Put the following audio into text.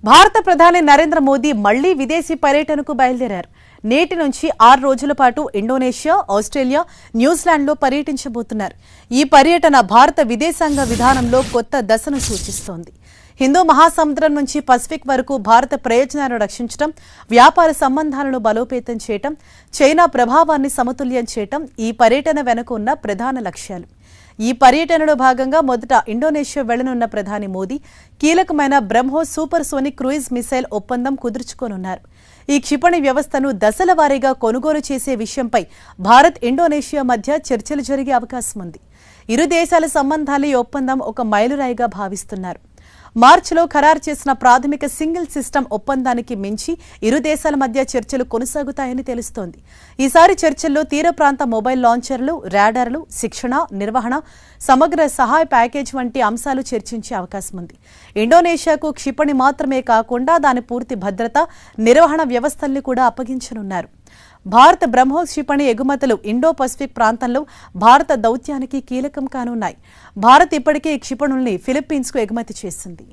భారత ప్రధాని నరేంద్ర మోదీ మళ్లీ విదేశీ పర్యటనకు బయలుదేరారు. నేటి నుంచి 6 రోజుల పాటు ఇండోనేషియా, ఆస్ట్రేలియా, న్యూజిలాండ్లో పర్యటించబోతున్నారు. ఈ పర్యటన భారత విదేశాంగ విధానంలో కొత్త దశను సూచిస్తోంది. హిందూ మహాసముద్రం నుంచి పసిఫిక్ వరకు భారత ప్రయోజనాలను రక్షించడం, వ్యాపార సంబంధాలను బలోపేతం చేయడం, చైనా ప్రభావాన్ని సమతుల్యం చేయడం ఈ పర్యటన వెనుక ఉన్న ప్రధాన లక్ష్యాలు. ఈ పర్యటనలో భాగంగా మొదట ఇండోనేషియా వెళ్లనున్న ప్రధాని మోదీ కీలకమైన BrahMos super sonic cruise missile ఒప్పందం కుదుర్చుకోనున్నారు. ఈ క్షిపణి వ్యవస్థను దశల వారీగా కొనుగోలు చేసే విషయంపై భారత్, ఇండోనేషియా మధ్య చర్చలు జరిగే అవకాశం ఉంది. ఇరు దేశాల సంబంధాలు ఈ ఒప్పందం ఒక మైలురాయిగా భావిస్తున్నారు. మార్చిలో ఖరారు చేసిన ప్రాథమిక సింగిల్ సిస్టమ్ ఒప్పందానికి మించి ఇరు దేశాల మధ్య చర్చలు కొనసాగుతాయని తెలుస్తోంది. ఈసారి చర్చల్లో తీర ప్రాంత మొబైల్ లాంచర్లు, రాడార్లు, శిక్షణ, నిర్వహణ, సమగ్ర సహాయ ప్యాకేజ్ వంటి అంశాలు చర్చించే అవకాశం ఉంది. ఇండోనేషియాకు క్షిపణి మాత్రమే కాకుండా దాని పూర్తి భద్రత, నిర్వహణ వ్యవస్థల్ని కూడా అప్పగించనున్నారు. భారత బ్రహ్మోస్ క్షిపణి ఎగుమతులు ఇండో పసిఫిక్ ప్రాంతంలో భారత దౌత్యానికి కీలకం కానున్నాయి. భారత్ ఇప్పటికే ఈ క్షిపణుల్ని ఫిలిప్పీన్స్కు ఎగుమతి చేసింది.